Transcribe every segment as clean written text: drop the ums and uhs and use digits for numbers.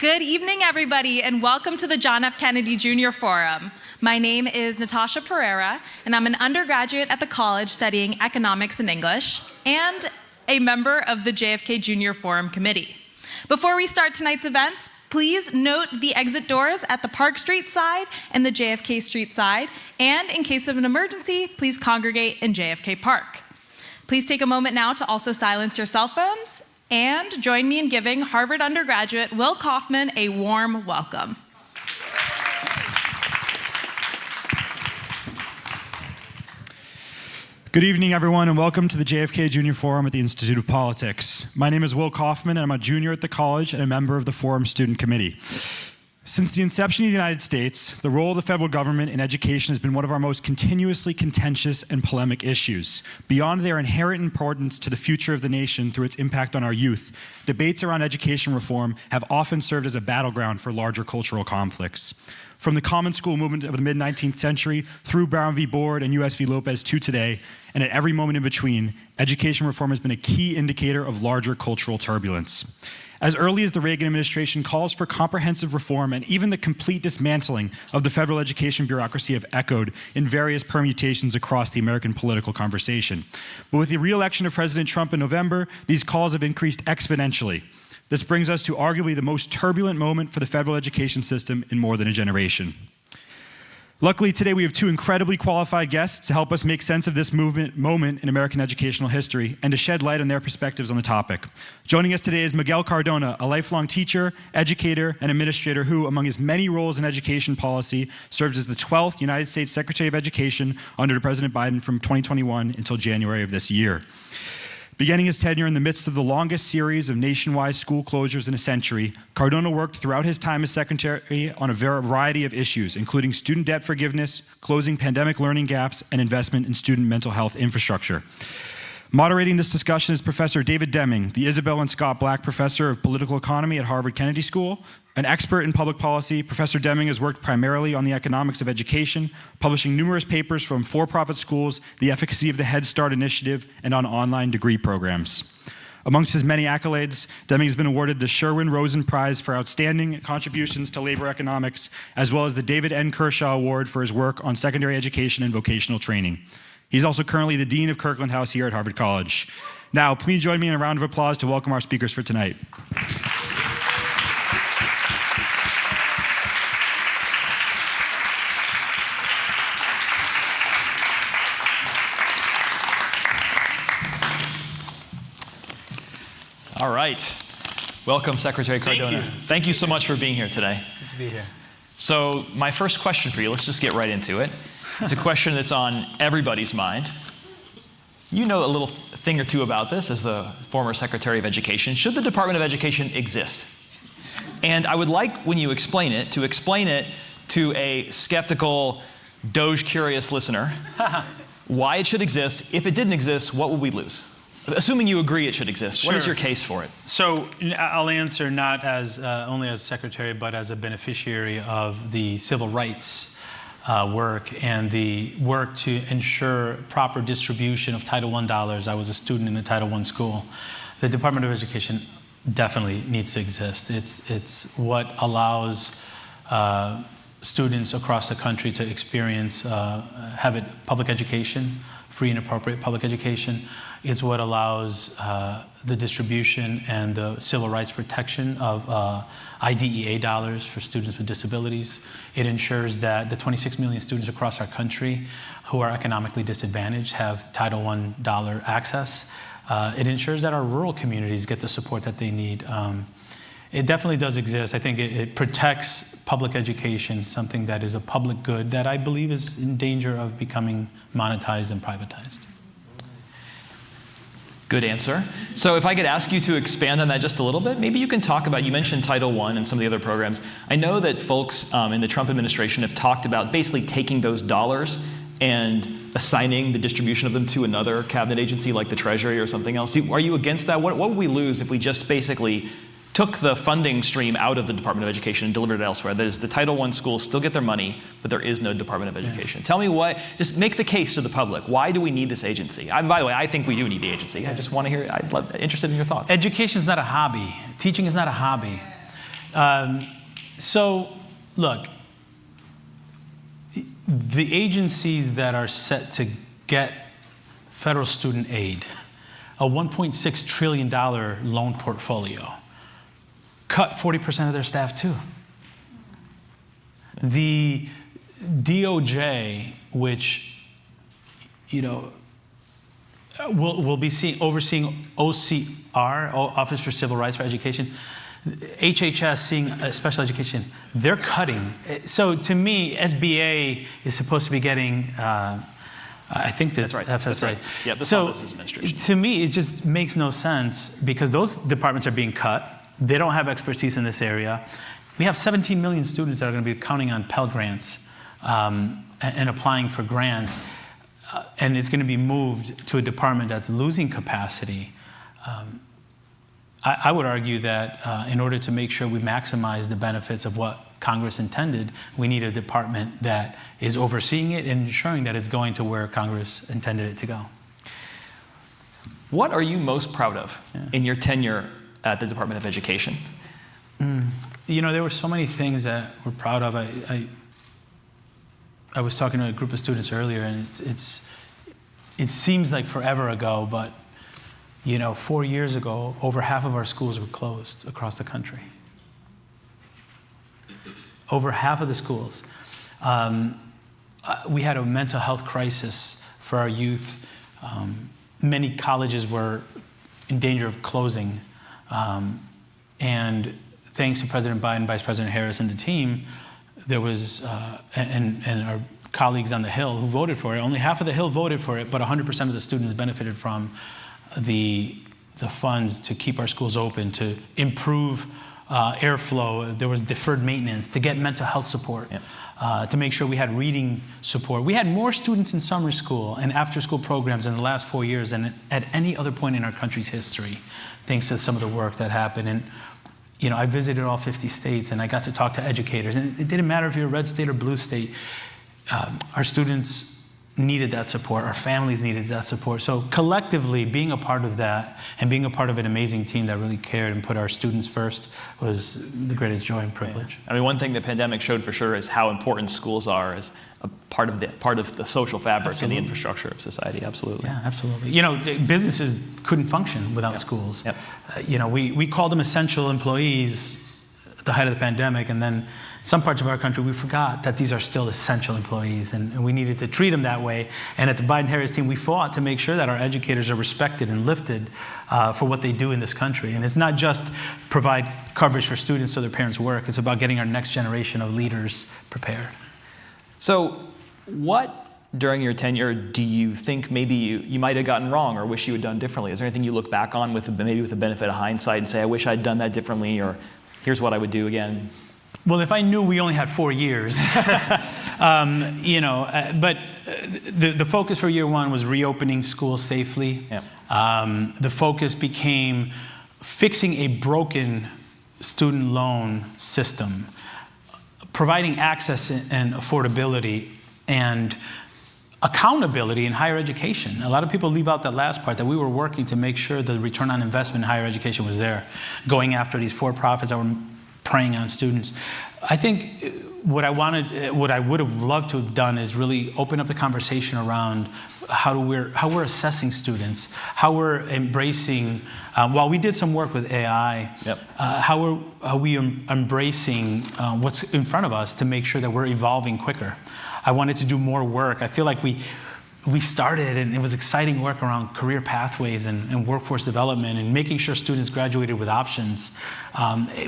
Good evening, everybody, and welcome to the John F. Kennedy Jr. Forum. My name is Natasha Pereira, and I'm an undergraduate at the college studying economics and English, and a member of the JFK Jr. Forum Committee. Before we start tonight's events, please note the exit doors at the Park Street side and the JFK Street side, and in case of an emergency, please congregate in JFK Park. Please take a moment now to also silence your cell phones, and join me in giving Harvard undergraduate Will Kaufman a warm welcome. Good evening, everyone, and welcome to the JFK Junior Forum at the Institute of Politics. My name is Will Kaufman, and I'm a junior at the college and a member of the Forum Student Committee. Since the inception of the United States, the role of the federal government in education has been one of our most continuously contentious and polemic issues. Beyond their inherent importance to the future of the nation through its impact on our youth, debates around education reform have often served as a battleground for larger cultural conflicts. From the common school movement of the mid-19th century through Brown v. Board and U.S. v. Lopez to today, and at every moment in between, education reform has been a key indicator of larger cultural turbulence. As early as the Reagan administration, calls for comprehensive reform and even the complete dismantling of the federal education bureaucracy have echoed in various permutations across the American political conversation. But with the re-election of President Trump in November, these calls have increased exponentially. This brings us to arguably the most turbulent moment for the federal education system in more than a generation. Luckily, today we have two incredibly qualified guests to help us make sense of this moment in American educational history and to shed light on their perspectives on the topic. Joining us today is Miguel Cardona, a lifelong teacher, educator, and administrator who, among his many roles in education policy, served as the 12th United States Secretary of Education under President Biden from 2021 until January of this year. Beginning his tenure in the midst of the longest series of nationwide school closures in a century, Cardona worked throughout his time as secretary on a variety of issues, including student debt forgiveness, closing pandemic learning gaps, and investment in student mental health infrastructure. Moderating this discussion is Professor David Deming, the Isabelle and Scott Black Professor of Political Economy at Harvard Kennedy School. An expert in public policy, Professor Deming has worked primarily on the economics of education, publishing numerous papers from for-profit schools, the efficacy of the Head Start initiative, and on online degree programs. Amongst his many accolades, Deming has been awarded the Sherwin-Rosen Prize for outstanding contributions to labor economics, as well as the David N. Kershaw Award for his work on secondary education and vocational training. He's also currently the Dean of Kirkland House here at Harvard College. Now, please join me in a round of applause to welcome our speakers for tonight. All right. Welcome, Secretary Cardona. Thank you so much for being here today. Good to be here. So my first question for you, let's just get right into it. It's a question that's on everybody's mind. You know a little thing or two about this as the former Secretary of Education. Should the Department of Education exist? And I would like, when you explain it to a skeptical, Doge-curious listener, why it should exist. If it didn't exist, what would we lose? Assuming you agree it should exist, What is your case for it? So I'll answer not as only as secretary, but as a beneficiary of the civil rights work and the work to ensure proper distribution of Title I dollars. I was a student in a Title I school. The Department of Education definitely needs to exist. It's what allows students across the country to experience, public education, free and appropriate public education. It's what allows the distribution and the civil rights protection of IDEA dollars for students with disabilities. It ensures that the 26 million students across our country who are economically disadvantaged have Title I dollar access. It ensures that our rural communities get the support that they need. It definitely does exist. I think it protects public education, something that is a public good that I believe is in danger of becoming monetized and privatized. Good answer. So if I could ask you to expand on that just a little bit, maybe you can talk about, you mentioned Title I and some of the other programs. I know that folks in the Trump administration have talked about basically taking those dollars and assigning the distribution of them to another cabinet agency like the Treasury or something else. Are you against that? What would we lose if we just basically took the funding stream out of the Department of Education and delivered it elsewhere? That is, the Title I schools still get their money, but there is no Department of Education. Tell me why, just make the case to the public. Why do we need this agency? By the way, I think we do need the agency. I just want to hear, interested in your thoughts. Education is not a hobby. Teaching is not a hobby. So, look, the agencies that are set to get federal student aid, a $1.6 trillion loan portfolio, cut 40% of their staff too. The DOJ, which, will be overseeing OCR, Office for Civil Rights for Education, HHS seeing special education, they're cutting. So to me, SBA is supposed to be getting, I think that's right. FSA. That's right. Yeah, the So Business Administration. to me, it just makes no sense because those departments are being cut. They don't have expertise in this area. We have 17 million students that are going to be counting on Pell Grants and applying for grants, and it's going to be moved to a department that's losing capacity. I would argue that in order to make sure we maximize the benefits of what Congress intended, we need a department that is overseeing it and ensuring that it's going to where Congress intended it to go. What are you most proud of in your tenure at the Department of Education? There were so many things that we're proud of. I was talking to a group of students earlier, and it seems like forever ago, but 4 years ago, over half of our schools were closed across the country. Over half of the schools. We had a mental health crisis for our youth. Many colleges were in danger of closing. And thanks to President Biden, Vice President Harris, and the team, there was, and our colleagues on the Hill who voted for it, only half of the Hill voted for it, but 100% of the students benefited from the funds to keep our schools open, to improve airflow. There was deferred maintenance, to get mental health support, to make sure we had reading support. We had more students in summer school and after-school programs in the last 4 years than at any other point in our country's history, thanks to some of the work that happened. And I visited all 50 states, and I got to talk to educators. And it didn't matter if you're a red state or blue state. Our students needed that support. Our families needed that support. So collectively, being a part of that and being a part of an amazing team that really cared and put our students first was the greatest joy and privilege. Yeah. I mean, one thing the pandemic showed for sure is how important schools are as a part of the social fabric and the infrastructure of society. Absolutely. Yeah, absolutely. Businesses couldn't function without schools. Yep. We called them essential employees at the height of the pandemic, and then some parts of our country, we forgot that these are still essential employees, and we needed to treat them that way. And at the Biden-Harris team, we fought to make sure that our educators are respected and lifted for what they do in this country. And it's not just provide coverage for students so their parents work. It's about getting our next generation of leaders prepared. So what, during your tenure, do you think maybe you might have gotten wrong or wish you had done differently? Is there anything you look back on maybe with the benefit of hindsight and say, I wish I'd done that differently, or here's what I would do again? Well, if I knew we only had 4 years, but the focus for year one was reopening schools safely. Yep. The focus became fixing a broken student loan system, providing access and affordability and accountability in higher education. A lot of people leave out that last part, that we were working to make sure the return on investment in higher education was there, going after these for-profits that were preying on students. I think what I would have loved to have done is really open up the conversation around how we're assessing students, how we're embracing, while we did some work with AI, how are we embracing what's in front of us to make sure that we're evolving quicker. I wanted to do more work. I feel like we started, and it was exciting work around career pathways and workforce development and making sure students graduated with options.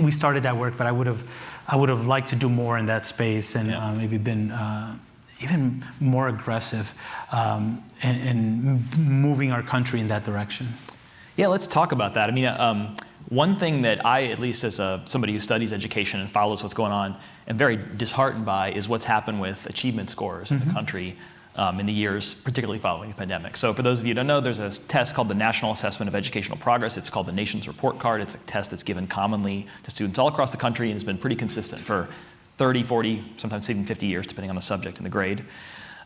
We started that work, but I would have liked to do more in that space and maybe been even more aggressive in moving our country in that direction. Yeah, let's talk about that. I mean, one thing that I, at least as somebody who studies education and follows what's going on, am very disheartened by is what's happened with achievement scores in the country in the years, particularly following the pandemic. So for those of you who don't know, there's a test called the National Assessment of Educational Progress. It's called the Nation's Report Card. It's a test that's given commonly to students all across the country and has been pretty consistent for 30, 40, sometimes even 50 years, depending on the subject and the grade.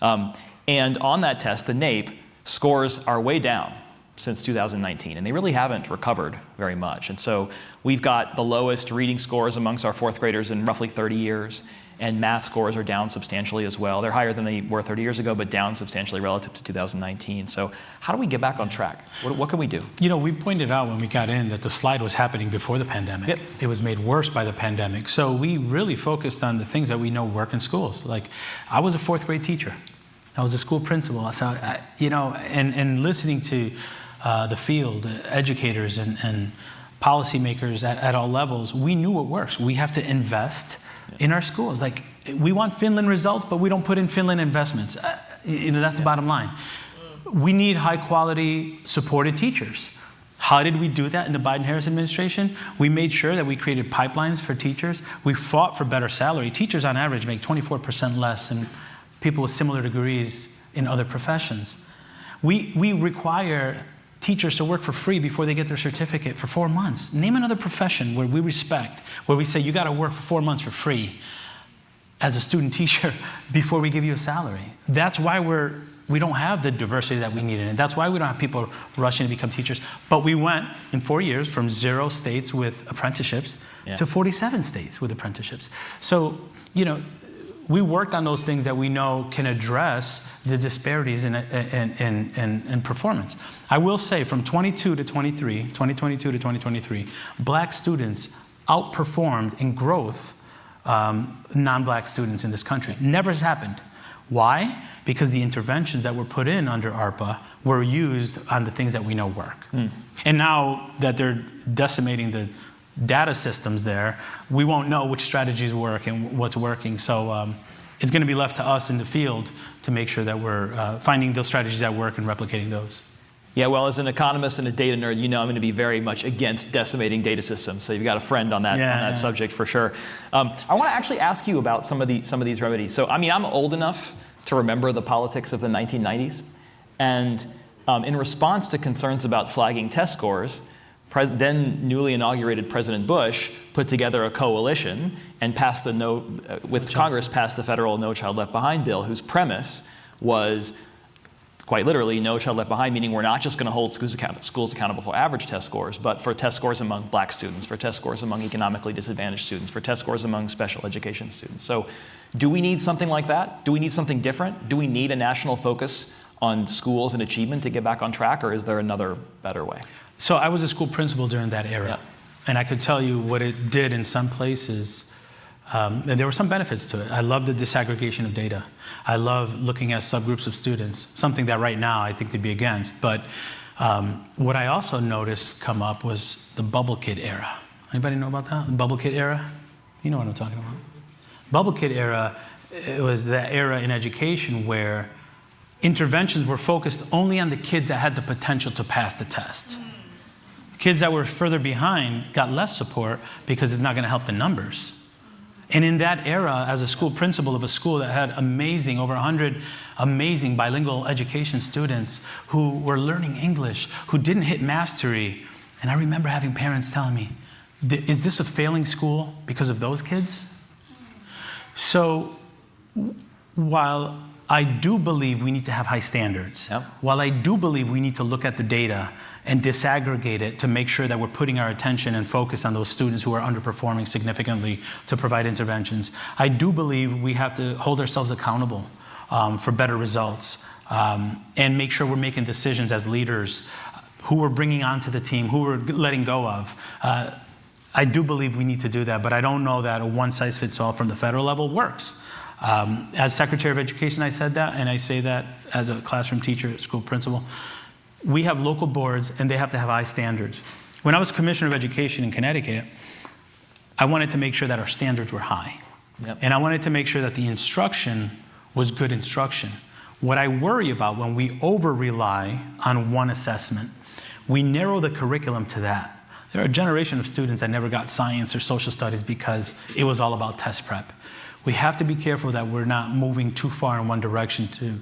And on that test, the NAEP, scores are way down since 2019, and they really haven't recovered very much. And so we've got the lowest reading scores amongst our fourth graders in roughly 30 years, and math scores are down substantially as well. They're higher than they were 30 years ago, but down substantially relative to 2019. So how do we get back on track? What can we do? You know, we pointed out when we got in that the slide was happening before the pandemic. Yep. It was made worse by the pandemic. So we really focused on the things that we know work in schools. Like, I was a fourth grade teacher. I was a school principal. So, and listening to the field, educators and policymakers at all levels, we knew what works. We have to invest in our schools. Like, we want Finland results, but we don't put in Finland investments. That's the bottom line. We need high quality supported teachers. How did we do that in the Biden-Harris administration? We made sure that we created pipelines for teachers. We fought for better salary. Teachers on average make 24% less than people with similar degrees in other professions. We require teachers to work for free before they get their certificate for 4 months. Name another profession where we respect, where we say you got to work for 4 months for free as a student teacher before we give you a salary. That's why we don't have the diversity that we need in it. That's why we don't have people rushing to become teachers. But we went in 4 years from 0 states with apprenticeships to 47 states with apprenticeships. So, we worked on those things that we know can address the disparities in performance. I will say from 2022 to 2023, black students outperformed in growth non-black students in this country. Never has happened. Why? Because the interventions that were put in under ARPA were used on the things that we know work. And now that they're decimating the data systems there, we won't know which strategies work and what's working. So it's going to be left to us in the field to make sure that we're finding those strategies that work and replicating those. Yeah, well, as an economist and a data nerd, I'm going to be very much against decimating data systems. So you've got a friend on that subject for sure. I want to actually ask you about some of these remedies. So, I'm old enough to remember the politics of the 1990s, and in response to concerns about flagging test scores, then newly inaugurated President Bush put together a coalition and passed Congress passed the federal No Child Left Behind bill, whose premise was quite literally No Child Left Behind, meaning we're not just going to hold schools accountable for average test scores, but for test scores among black students, for test scores among economically disadvantaged students, for test scores among special education students. So do we need something like that? Do we need something different? Do we need a national focus on schools and achievement to get back on track, or is there another better way? So I was a school principal during that era, and I could tell you what it did in some places. And there were some benefits to it. I love the disaggregation of data. I love looking at subgroups of students, something that right now I think they'd be against. But what I also noticed come up was the bubble kid era. Anybody know about that? The bubble kid era? You know what I'm talking about. Bubble kid era, it was that era in education where interventions were focused only on the kids that had the potential to pass the test. Kids that were further behind got less support because it's not going to help the numbers. And in that era, as a school principal of a school that had over 100 amazing bilingual education students who were learning English, who didn't hit mastery, and I remember having parents telling me, is this a failing school because of those kids? So while I do believe we need to have high standards, while I do believe we need to look at the data and disaggregate it to make sure that we're putting our attention and focus on those students who are underperforming significantly to provide interventions, I do believe we have to hold ourselves accountable for better results and make sure we're making decisions as leaders who we're bringing onto the team, who we're letting go of. I do believe we need to do that, but I don't know that a one-size-fits-all from the federal level works. As Secretary of Education, I said that, and I say that as a classroom teacher, school principal. We have local boards, and they have to have high standards. When I was Commissioner of Education in Connecticut, I wanted to make sure that our standards were high. And I wanted to make sure that the instruction was good instruction. What I worry about when we over-rely on one assessment, we narrow the curriculum to that. There are a generation of students that never got science or social studies because it was all about test prep. We have to be careful that we're not moving too far in one direction to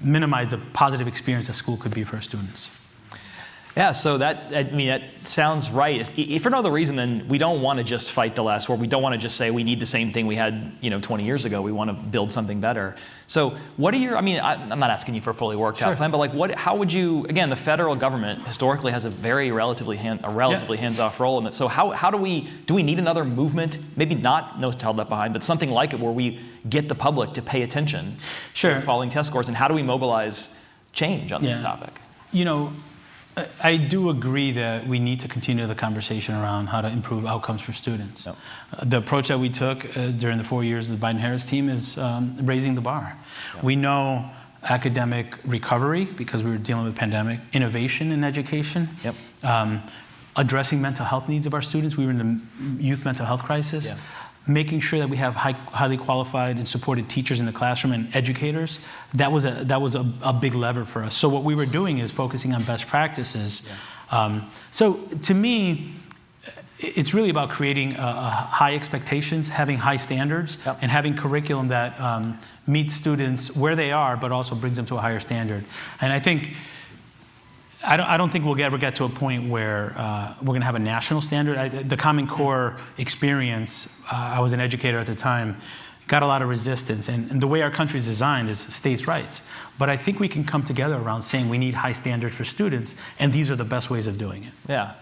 minimize the positive experience that school could be for our students. Yeah, so that sounds right. If for no other reason, then we don't want to just fight the last war. We don't want to just say we need the same thing we had 20 years ago. We want to build something better. So what are your, I'm not asking you for a fully worked out plan, but how would you, again, the federal government historically has a relatively hands-off role in it. So how do we need another movement, maybe not No Child Left Behind, but something like it where we get the public to pay attention to falling test scores, and how do we mobilize change on this topic? I do agree that we need to continue the conversation around how to improve outcomes for students. Yep. The approach that we took during the 4 years of the Biden-Harris team is raising the bar. Yep. We know academic recovery, because we were dealing with a pandemic, innovation in education, addressing mental health needs of our students. We were in the youth mental health crisis. Yeah. Making sure that we have highly qualified and supported teachers in the classroom and educators, that was a big lever for us. So what we were doing is focusing on best practices. Yeah. So to me, it's really about creating high expectations, having high standards, and having curriculum that meets students where they are, but also brings them to a higher standard. And I think, I don't think we'll ever get to a point where we're going to have a national standard. The Common Core experience, I was an educator at the time, got a lot of resistance. And the way our country is designed is states' rights. But I think we can come together around saying we need high standards for students, and these are the best ways of doing it. Yeah.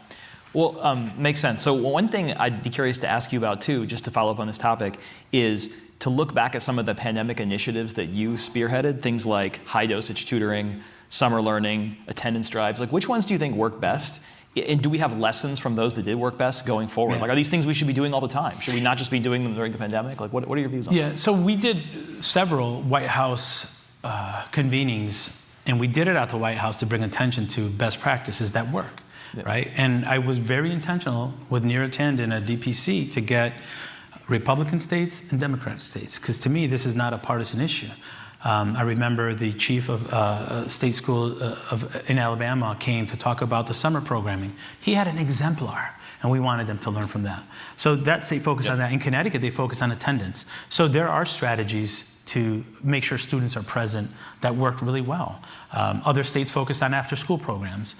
Well, makes sense. So one thing I'd be curious to ask you about, too, just to follow up on this topic, is to look back at some of the pandemic initiatives that you spearheaded, things like high-dosage tutoring, summer learning, attendance drives. Like, which ones do you think work best? And do we have lessons from those that did work best going forward? Yeah. Like, are these things we should be doing all the time? Should we not just be doing them during the pandemic? Like, what are your views on that? Yeah, so we did several White House convenings, and we did it at the White House to bring attention to best practices that work, right? And I was very intentional with Neera Tanden at DPC to get Republican states and Democratic states, because to me, this is not a partisan issue. I remember the chief of state school in Alabama came to talk about the summer programming. He had an exemplar, and we wanted them to learn from that. So that state focused on that. In Connecticut, they focused on attendance. So there are strategies to make sure students are present that worked really well. Other states focused on after-school programs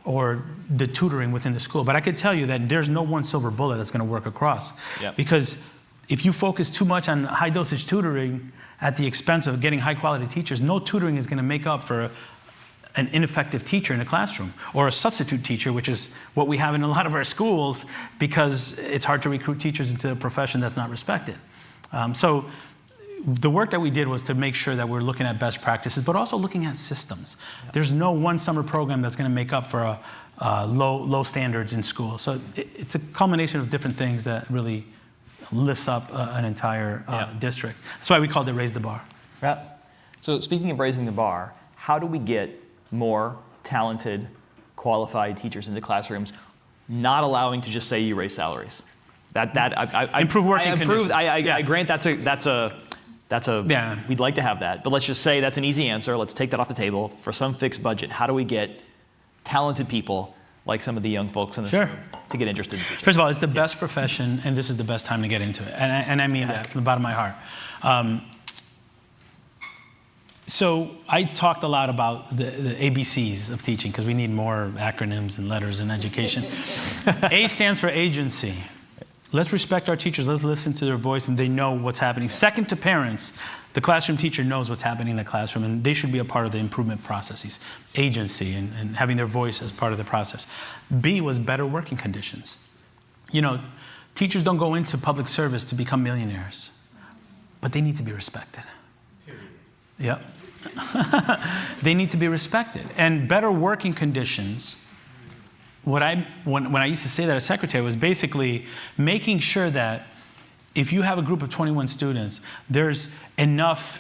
or the tutoring within the school. But I could tell you that there's no one silver bullet that's going to work across. Yep. Because if you focus too much on high-dosage tutoring at the expense of getting high-quality teachers, no tutoring is going to make up for an ineffective teacher in a classroom, or a substitute teacher, which is what we have in a lot of our schools, because it's hard to recruit teachers into a profession that's not respected. So the work that we did was to make sure that we're looking at best practices, but also looking at systems. Yep. There's no one summer program that's going to make up for low standards in school. So it's a culmination of different things that really lifts up an entire district. That's why we called it Raise the Bar. Yeah. So speaking of raising the bar, how do we get more talented, qualified teachers into classrooms, not allowing to just say you raise salaries? Improve working conditions. I grant that's a we'd like to have that, but let's just say that's an easy answer. Let's take that off the table. For some fixed budget, how do we get talented people like some of the young folks in this room to get interested in teaching? First of all, it's the best profession, and this is the best time to get into it. And I mean that from the bottom of my heart. So I talked a lot about the ABCs of teaching, because we need more acronyms and letters in education. A stands for agency. Let's respect our teachers. Let's listen to their voice, and they know what's happening. Second to parents, the classroom teacher knows what's happening in the classroom, and they should be a part of the improvement processes. Agency and having their voice as part of the process. B was better working conditions. Teachers don't go into public service to become millionaires, but they need to be respected. Yep. They need to be respected. And better working conditions, when I used to say that as secretary, was basically making sure that if you have a group of 21 students, there's enough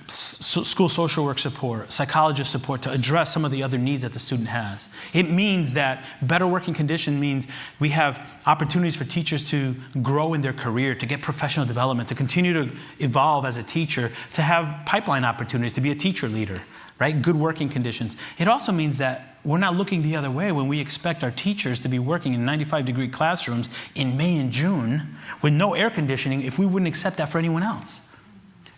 school social work support, psychologist support to address some of the other needs that the student has. It means that better working condition means we have opportunities for teachers to grow in their career, to get professional development, to continue to evolve as a teacher, to have pipeline opportunities, to be a teacher leader, right? Good working conditions. It also means that we're not looking the other way when we expect our teachers to be working in 95-degree classrooms in May and June with no air conditioning if we wouldn't accept that for anyone else.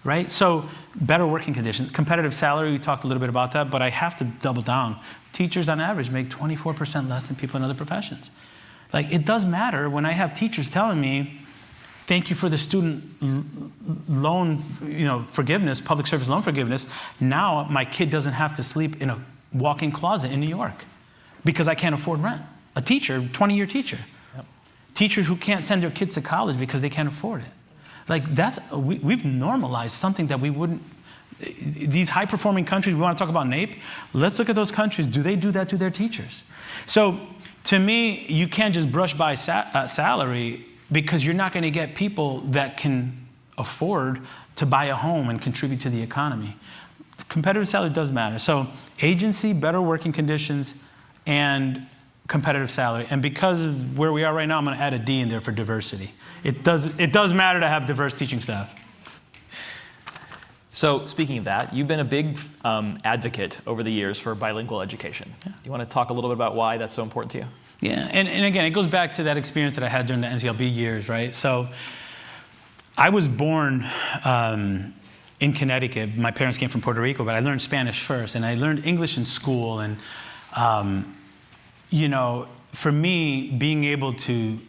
Right? So better working conditions, competitive salary, we talked a little bit about that, but I have to double down. teachers on average make 24% less than people in other professions. Like, it does matter when I have teachers telling me, thank you for the student loan, forgiveness, public service loan forgiveness. Now my kid doesn't have to sleep in a walk-in closet in New York because I can't afford rent. A teacher, 20-year teacher. Yep. Teachers who can't send their kids to college because they can't afford it. Like, we've normalized something that we wouldn't. These high-performing countries, we want to talk about NAEP. Let's look at those countries. Do they do that to their teachers? So, to me, you can't just brush by salary, because you're not going to get people that can afford to buy a home and contribute to the economy. Competitive salary does matter. So, agency, better working conditions, and competitive salary. And because of where we are right now, I'm going to add a D in there for diversity. It does matter to have diverse teaching staff. So speaking of that, you've been a big advocate over the years for bilingual education. Yeah. Do you want to talk a little bit about why that's so important to you? Yeah, and again, it goes back to that experience that I had during the NCLB years, right? So I was born in Connecticut. My parents came from Puerto Rico, but I learned Spanish first, and I learned English in school. And, for me, being able to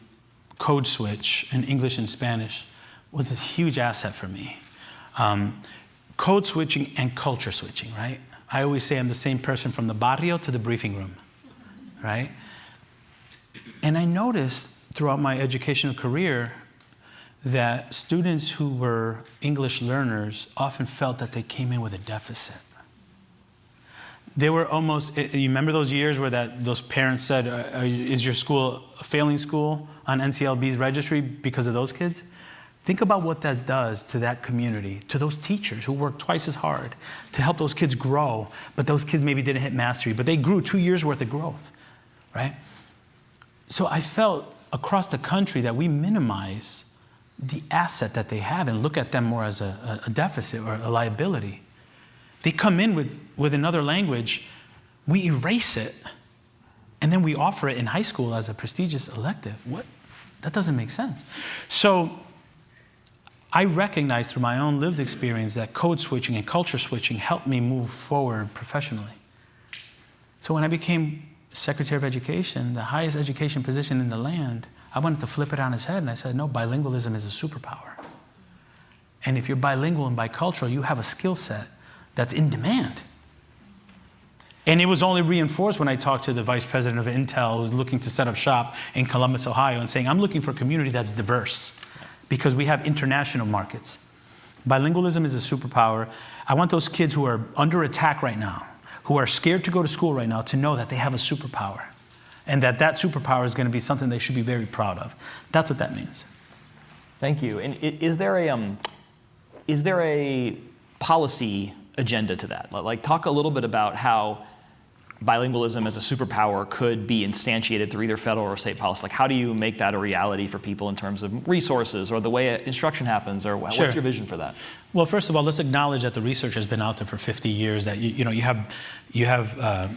code switch in English and Spanish was a huge asset for me. Code switching and culture switching, right? I always say I'm the same person from the barrio to the briefing room, right? And I noticed throughout my educational career that students who were English learners often felt that they came in with a deficit. They were almost, you remember those years where those parents said, is your school a failing school on NCLB's registry because of those kids? Think about what that does to that community, to those teachers who worked twice as hard to help those kids grow, but those kids maybe didn't hit mastery, but they grew 2 years worth of growth, right? So I felt across the country that we minimize the asset that they have and look at them more as a deficit or a liability. They come in with another language, we erase it, and then we offer it in high school as a prestigious elective. What? That doesn't make sense. So I recognize through my own lived experience that code switching and culture switching helped me move forward professionally. So when I became Secretary of Education, the highest education position in the land, I wanted to flip it on its head, and I said, no, bilingualism is a superpower. And if you're bilingual and bicultural, you have a skill set that's in demand. And it was only reinforced when I talked to the vice president of Intel, who was looking to set up shop in Columbus, Ohio, and saying, I'm looking for a community that's diverse, because we have international markets. Bilingualism is a superpower. I want those kids who are under attack right now, who are scared to go to school right now, to know that they have a superpower, and that superpower is going to be something they should be very proud of. That's what that means. Thank you. And is there a policy agenda to that? Like, talk a little bit about how bilingualism as a superpower could be instantiated through either federal or state policy. Like, how do you make that a reality for people in terms of resources or the way instruction happens, or what's your vision for that? Well, first of all, let's acknowledge that the research has been out there for 50 years, that you have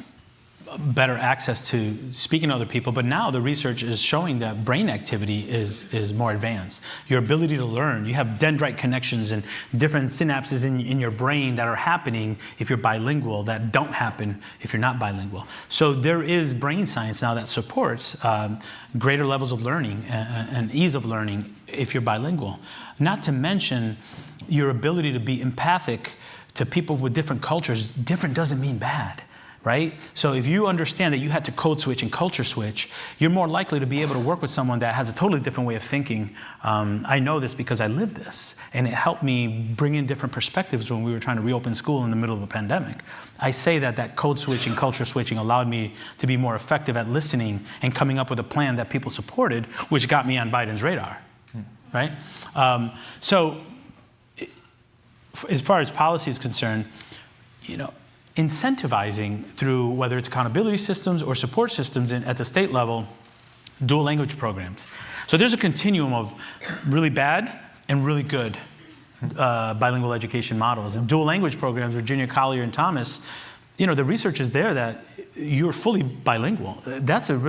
better access to speaking to other people, but now the research is showing that brain activity is more advanced. Your ability to learn, you have dendrite connections and different synapses in your brain that are happening if you're bilingual that don't happen if you're not bilingual. So there is brain science now that supports greater levels of learning and ease of learning if you're bilingual. Not to mention your ability to be empathic to people with different cultures. Different doesn't mean bad. Right? So if you understand that you had to code switch and culture switch, you're more likely to be able to work with someone that has a totally different way of thinking. I know this because I lived this, and it helped me bring in different perspectives when we were trying to reopen school in the middle of a pandemic. I say that code switching, culture switching allowed me to be more effective at listening and coming up with a plan that people supported, which got me on Biden's radar, right? So as far as policy is concerned, incentivizing through whether it's accountability systems or support systems at the state level, dual language programs. So there's a continuum of really bad and really good bilingual education models. And dual language programs, Virginia, Collier, and Thomas, the research is there that you're fully bilingual. That's an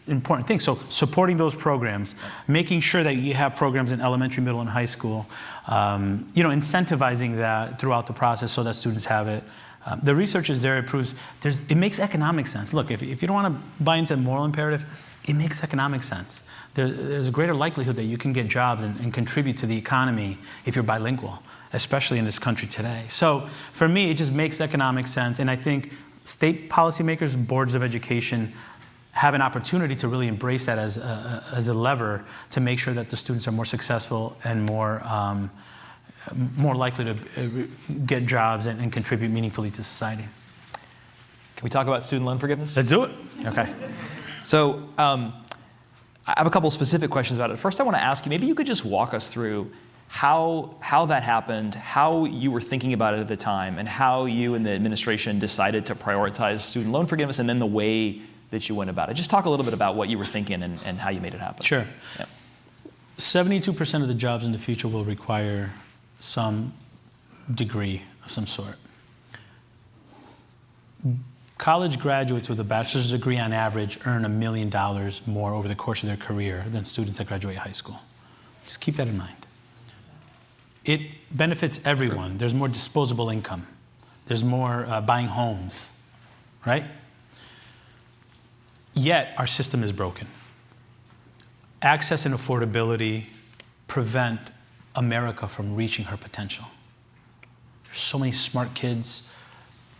important thing. So supporting those programs, making sure that you have programs in elementary, middle, and high school, incentivizing that throughout the process so that students have it. The research is there. It proves it makes economic sense. Look, if you don't want to buy into the moral imperative, it makes economic sense. There's a greater likelihood that you can get jobs and contribute to the economy if you're bilingual, especially in this country today. So for me, it just makes economic sense. And I think state policymakers, boards of education, have an opportunity to really embrace that as a lever to make sure that the students are more successful and more likely to get jobs and contribute meaningfully to society. Can we talk about student loan forgiveness? Let's do it. Okay. So I have a couple specific questions about it. First, I want to ask you, maybe you could just walk us through how that happened, how you were thinking about it at the time, and how you and the administration decided to prioritize student loan forgiveness, and then the way that you went about it. Just talk a little bit about what you were thinking and how you made it happen. Sure. Yeah. 72% of the jobs in the future will require some degree of some sort. College graduates with a bachelor's degree on average earn $1 million more over the course of their career than students that graduate high school. Just keep that in mind. It benefits everyone. There's more disposable income. There's more buying homes, right? Yet, our system is broken. Access and affordability prevent America from reaching her potential. There's so many smart kids,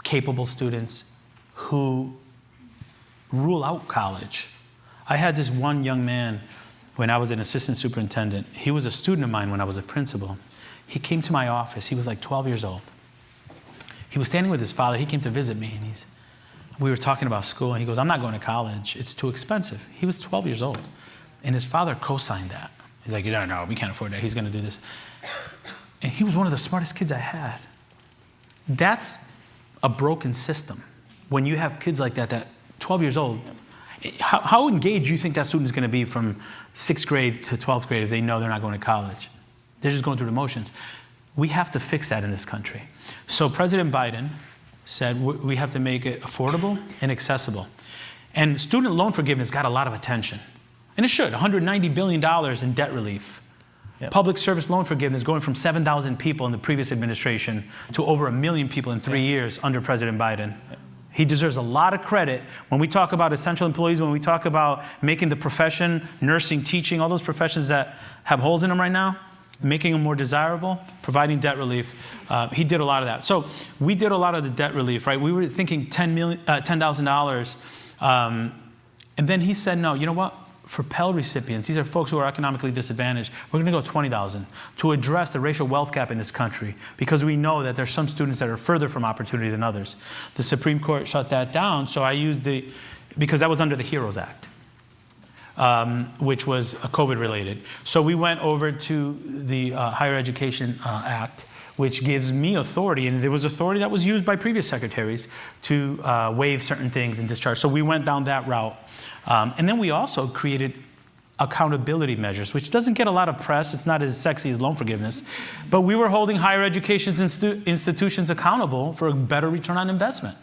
capable students who rule out college. I had this one young man when I was an assistant superintendent. He was a student of mine when I was a principal. He came to my office. He was like 12 years old. He was standing with his father. He came to visit me, and we were talking about school, and he goes, "I'm not going to college. It's too expensive." He was 12 years old, and his father co-signed that. He's like, "No, we can't afford that. He's going to do this." And he was one of the smartest kids I had. That's a broken system. When you have kids like that 12 years old, how engaged do you think that student is going to be from 6th grade to 12th grade if they know they're not going to college? They're just going through the motions. We have to fix that in this country. So President Biden said we have to make it affordable and accessible. And student loan forgiveness got a lot of attention. And it should, $190 billion in debt relief. Yep. Public service loan forgiveness going from 7,000 people in the previous administration to over 1 million people in 3 years under President Biden. Yep. He deserves a lot of credit. When we talk about essential employees, when we talk about making the profession, nursing, teaching, all those professions that have holes in them right now, making them more desirable, providing debt relief, he did a lot of that. So we did a lot of the debt relief, right? We were thinking $10,000. And then he said, no, you know what? For Pell recipients, these are folks who are economically disadvantaged, we're going to go $20,000 to address the racial wealth gap in this country, because we know that there's some students that are further from opportunity than others. The Supreme Court shut that down, so I used because that was under the HEROES Act, which was COVID-related. So we went over to the Higher Education Act, which gives me authority, and there was authority that was used by previous secretaries to waive certain things and discharge. So we went down that route. And then we also created accountability measures, which doesn't get a lot of press. It's not as sexy as loan forgiveness. But we were holding higher education institutions accountable for a better return on investment.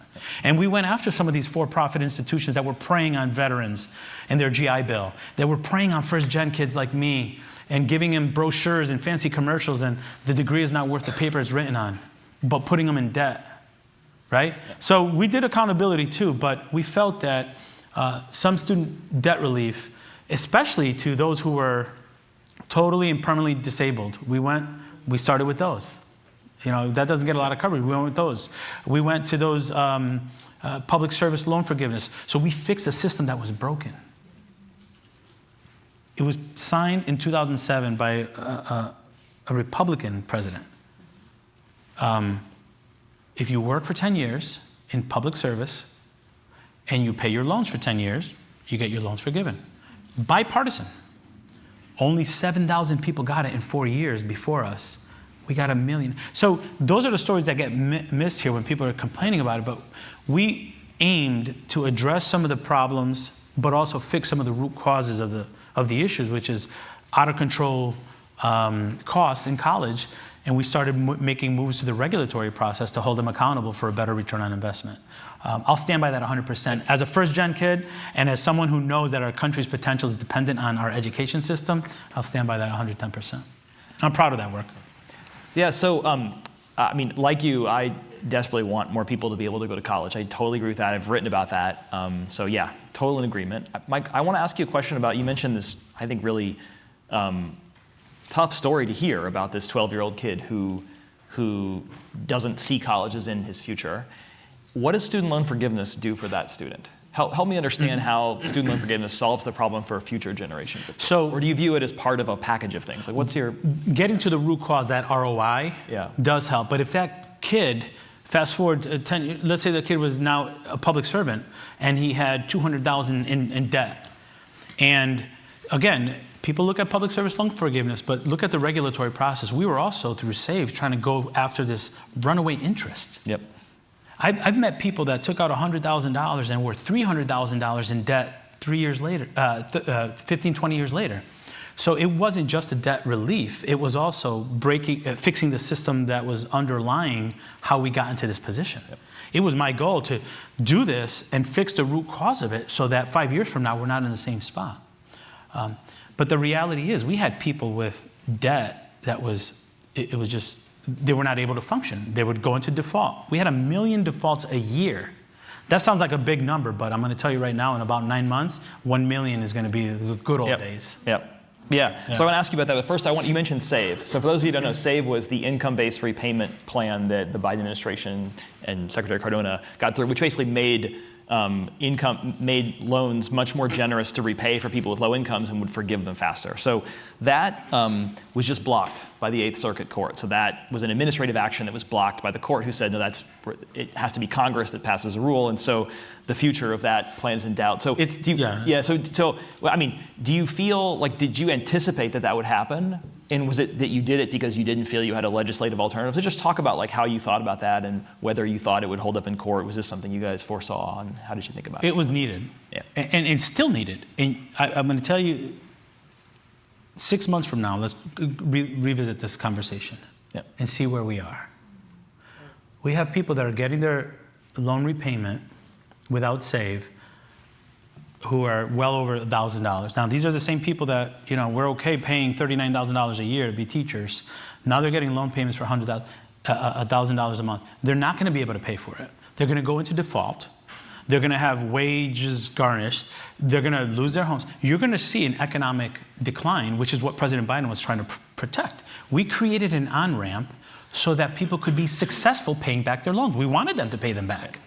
And we went after some of these for-profit institutions that were preying on veterans and their GI Bill, that were preying on first-gen kids like me and giving them brochures and fancy commercials, and the degree is not worth the paper it's written on, but putting them in debt, right? So we did accountability too, but we felt that some student debt relief, especially to those who were totally and permanently disabled, we started with those. You know, that doesn't get a lot of coverage. We went with those. We went to those public service loan forgiveness. So we fixed a system that was broken. It was signed in 2007 by a Republican president. If you work for 10 years in public service, and you pay your loans for 10 years, you get your loans forgiven. Bipartisan. Only 7,000 people got it in 4 years before us. We got 1 million. So those are the stories that get missed here when people are complaining about it, but we aimed to address some of the problems, but also fix some of the root causes of the issues, which is out of control costs in college, and we started making moves to the regulatory process to hold them accountable for a better return on investment. I'll stand by that 100%. As a first-gen kid, and as someone who knows that our country's potential is dependent on our education system, I'll stand by that 110%. I'm proud of that work. Yeah, so I mean, like you, I desperately want more people to be able to go to college. I totally agree with that. I've written about that. So yeah, total in agreement. Mike, I want to ask you a question about, you mentioned this, I think, really tough story to hear about this 12-year-old kid who doesn't see college as in his future. What does student loan forgiveness do for that student? Help me understand how student loan forgiveness solves the problem for future generations of kids. Or do you view it as part of a package of things? Like, what's your... Getting to the root cause, that ROI, does help. But if that kid, fast forward to 10 years, let's say the kid was now a public servant and he had $200,000 in debt. And again, people look at public service loan forgiveness, but look at the regulatory process. We were also, through SAVE, trying to go after this runaway interest. Yep. I've met people that took out $100,000 and were $300,000 in debt 3 years later, 15, 20 years later. So it wasn't just a debt relief. It was also fixing the system that was underlying how we got into this position. Yep. It was my goal to do this and fix the root cause of it so that 5 years from now, we're not in the same spot. But the reality is we had people with debt that it was just, they were not able to function. They would go into default. We had 1 million defaults a year. That sounds like a big number, but I'm going to tell you right now, in about 9 months, 1 million is going to be the good old days. Yep. Yeah. So I want to ask you about that, but first you mentioned SAVE. So for those of you who don't know, SAVE was the income-based repayment plan that the Biden administration and Secretary Cardona got through, which basically made loans much more generous to repay for people with low incomes and would forgive them faster. So that was just blocked by the 8th Circuit Court. So that was an administrative action that was blocked by the court, who said, no, it has to be Congress that passes a rule. And so the future of that plan is in doubt. So do you feel like, did you anticipate that would happen? And was it that you did it because you didn't feel you had a legislative alternative? So just talk about like how you thought about that and whether you thought it would hold up in court. Was this something you guys foresaw, and how did you think about it? It was needed. Yeah. And it's still needed. And I'm going to tell you, 6 months from now, let's revisit this conversation and see where we are. We have people that are getting their loan repayment without SAVE who are well over $1,000. Now, these are the same people that, we're okay paying $39,000 a year to be teachers. Now they're getting loan payments for $1,000 a month. They're not going to be able to pay for it. They're going to go into default. They're going to have wages garnished. They're going to lose their homes. You're going to see an economic decline, which is what President Biden was trying to protect. We created an on-ramp so that people could be successful paying back their loans. We wanted them to pay them back.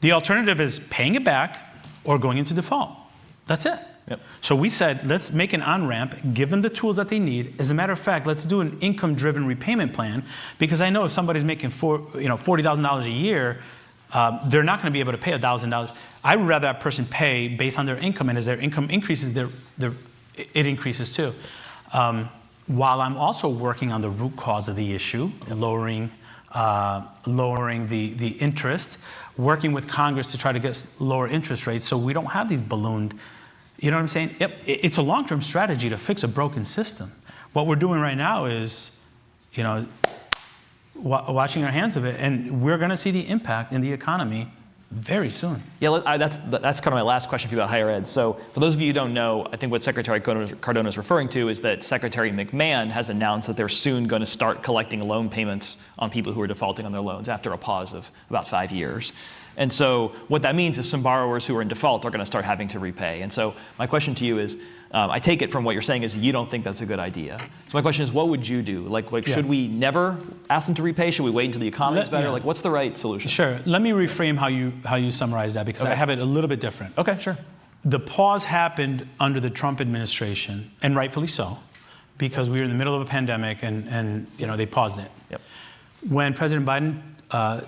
The alternative is paying it back or going into default. That's it. Yep. So we said, let's make an on-ramp, give them the tools that they need. As a matter of fact, let's do an income-driven repayment plan, because I know if somebody's making $40,000 a year, they're not going to be able to pay $1,000. I would rather that person pay based on their income, and as their income increases, it increases too. While I'm also working on the root cause of the issue, lowering the interest, working with Congress to try to get lower interest rates so we don't have these ballooned, you know what I'm saying? Yep. It's a long-term strategy to fix a broken system. What we're doing right now is, washing our hands of it, and we're going to see the impact in the economy very soon. Yeah, that's kind of my last question for you about higher ed. So for those of you who don't know, I think what Secretary Cardona is referring to is that Secretary McMahon has announced that they're soon going to start collecting loan payments on people who are defaulting on their loans after a pause of about 5 years. And so what that means is some borrowers who are in default are going to start having to repay. And so my question to you is, I take it from what you're saying is you don't think that's a good idea. So my question is, what would you do? Like should we never ask them to repay? Should we wait until the economy is better? Like, what's the right solution? Sure. Let me reframe how you summarize that, because I have it a little bit different. Okay, sure. The pause happened under the Trump administration, and rightfully so, because we were in the middle of a pandemic, and they paused it. Yep. When President Biden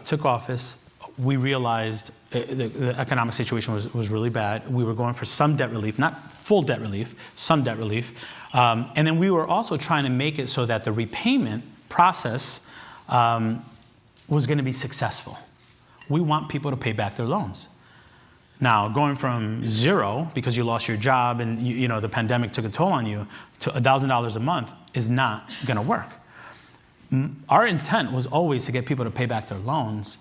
took office, we realized the economic situation was really bad. We were going for some debt relief, not full debt relief, some debt relief. And then we were also trying to make it so that the repayment process was going to be successful. We want people to pay back their loans. Now, going from zero, because you lost your job and the pandemic took a toll on you, to $1,000 a month is not going to work. Our intent was always to get people to pay back their loans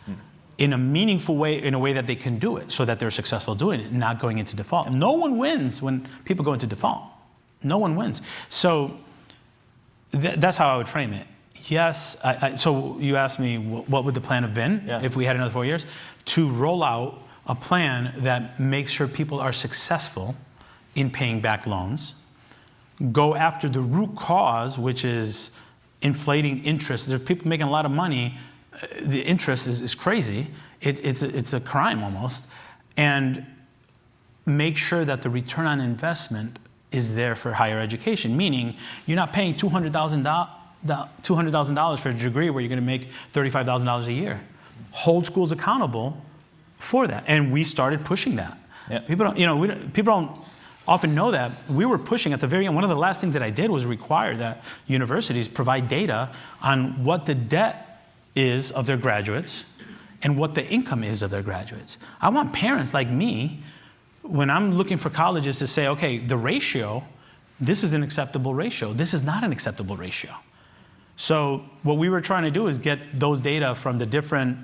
in a meaningful way, in a way that they can do it, so that they're successful doing it, not going into default. No one wins when people go into default. No one wins. So that's how I would frame it. Yes. So you asked me what would the plan have been if we had another 4 years? To roll out a plan that makes sure people are successful in paying back loans, go after the root cause, which is inflating interest. There are people making a lot of money. The interest is crazy. It's a crime almost. And make sure that the return on investment is there for higher education, meaning you're not paying $200,000 for a degree where you're going to make $35,000 a year. Hold schools accountable for that. And we started pushing that. Yep. People don't often know that. We were pushing at the very end. One of the last things that I did was require that universities provide data on what the debt is of their graduates and what the income is of their graduates. I want parents like me, when I'm looking for colleges, to say, okay, the ratio, this is an acceptable ratio. This is not an acceptable ratio. So what we were trying to do is get those data from the different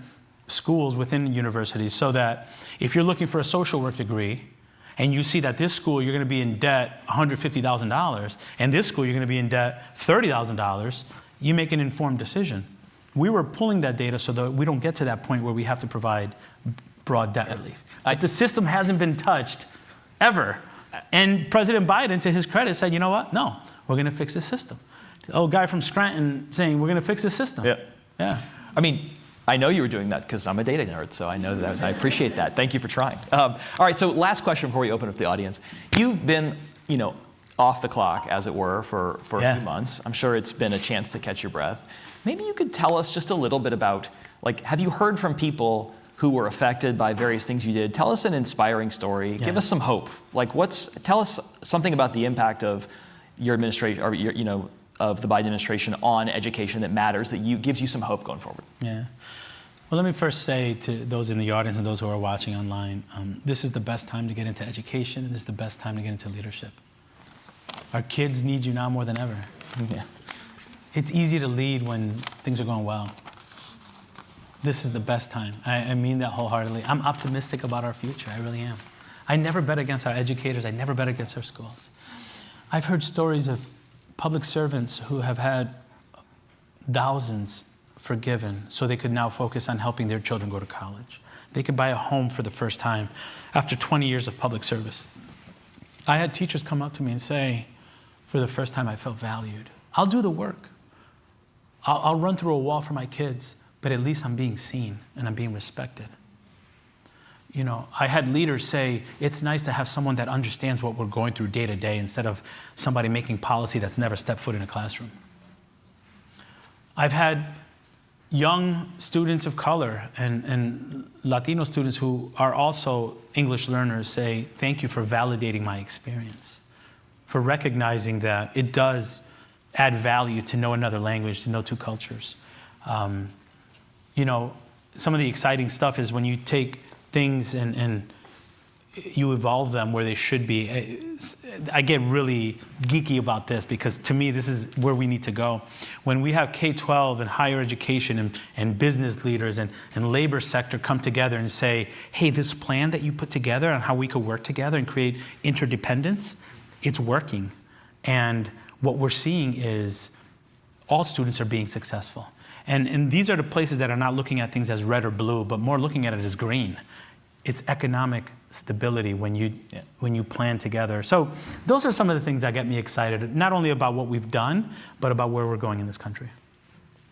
schools within universities, so that if you're looking for a social work degree and you see that this school you're going to be in debt $150,000 and this school you're going to be in debt $30,000, you make an informed decision. We were pulling that data so that we don't get to that point where we have to provide broad debt relief. The system hasn't been touched ever. And President Biden, to his credit, said, you know what? No, we're going to fix the system. The old guy from Scranton saying, we're going to fix the system. Yeah. I mean, I know you were doing that because I'm a data nerd, so I know that. I appreciate that. Thank you for trying. All right, so last question before we open up the audience. You've been, off the clock, as it were, for a few months. I'm sure it's been a chance to catch your breath. Maybe you could tell us just a little bit about, have you heard from people who were affected by various things you did? Tell us an inspiring story. Yeah. Give us some hope. Tell us something about the impact of your administration, or of the Biden administration on education that matters, that gives you some hope going forward. Yeah. Well, let me first say to those in the audience and those who are watching online, this is the best time to get into education, and this is the best time to get into leadership. Our kids need you now more than ever. Yeah. It's easy to lead when things are going well. This is the best time. I mean that wholeheartedly. I'm optimistic about our future. I really am. I never bet against our educators. I never bet against our schools. I've heard stories of public servants who have had thousands forgiven so they could now focus on helping their children go to college. They could buy a home for the first time after 20 years of public service. I had teachers come up to me and say, for the first time I felt valued. I'll do the work. I'll run through a wall for my kids, but at least I'm being seen and I'm being respected. I had leaders say, it's nice to have someone that understands what we're going through day to day instead of somebody making policy that's never stepped foot in a classroom. I've had young students of color and Latino students who are also English learners say, thank you for validating my experience, for recognizing that it does add value to know another language, to know two cultures. Some of the exciting stuff is when you take things and you evolve them where they should be. I get really geeky about this because to me, this is where we need to go. When we have K-12 and higher education and business leaders and labor sector come together and say, hey, this plan that you put together on how we could work together and create interdependence, it's working. And what we're seeing is all students are being successful. And these are the places that are not looking at things as red or blue, but more looking at it as green. It's economic stability when you plan together. So those are some of the things that get me excited, not only about what we've done, but about where we're going in this country.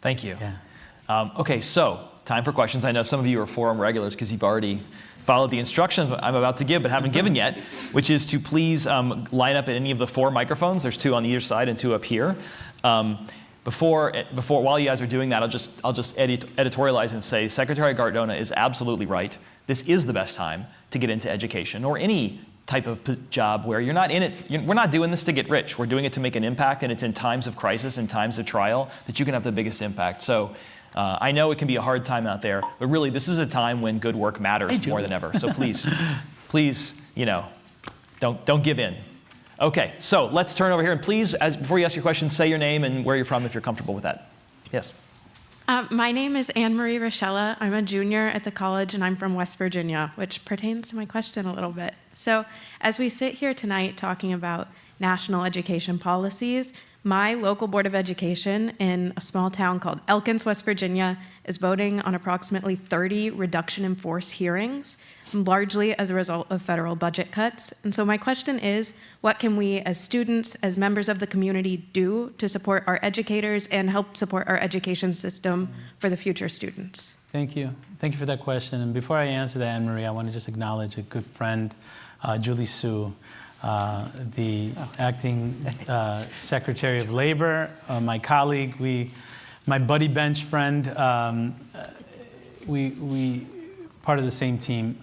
Thank you. Yeah. Okay, so time for questions. I know some of you are forum regulars because you've already followed the instructions I'm about to give, but haven't given yet, which is to please line up at any of the 4 microphones. There's 2 on either side and 2 up here. While you guys are doing that, I'll just editorialize and say Secretary Cardona is absolutely right. This is the best time to get into education or any type of job where you're not in it. We're not doing this to get rich. We're doing it to make an impact, and it's in times of crisis and times of trial that you can have the biggest impact. So I know it can be a hard time out there, but really this is a time when good work matters more than ever. So please, don't give in. Okay, so let's turn over here, and please, before you ask your question, say your name and where you're from if you're comfortable with that. Yes. My name is Anne-Marie Rochella. I'm a junior at the college, and I'm from West Virginia, which pertains to my question a little bit. So as we sit here tonight talking about national education policies, My local Board of Education in a small town called Elkins, West Virginia, is voting on approximately 30 reduction in force hearings, largely as a result of federal budget cuts. And so my question is, what can we as students, as members of the community, do to support our educators and help support our education system for the future students? Thank you. Thank you for that question. And before I answer that, Anne-Marie, I want to just acknowledge a good friend, Julie Sue, the acting Secretary of Labor, my colleague, my buddy bench friend, we part of the same team.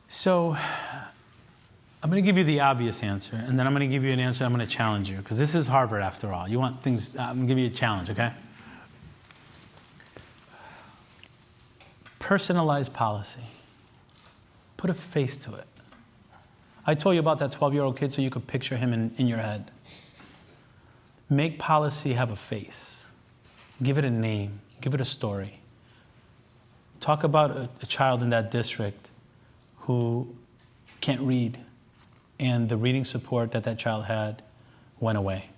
So I'm going to give you the obvious answer, and then I'm going to give you an answer. I'm going to challenge you, because this is Harvard after all. You want things, I'm going to give you a challenge, okay? Personalized policy. Put a face to it. I told you about that 12-year-old kid so you could picture him in your head. Make policy have a face. Give it a name. Give it a story. Talk about a child in that district who can't read, and the reading support that child had went away.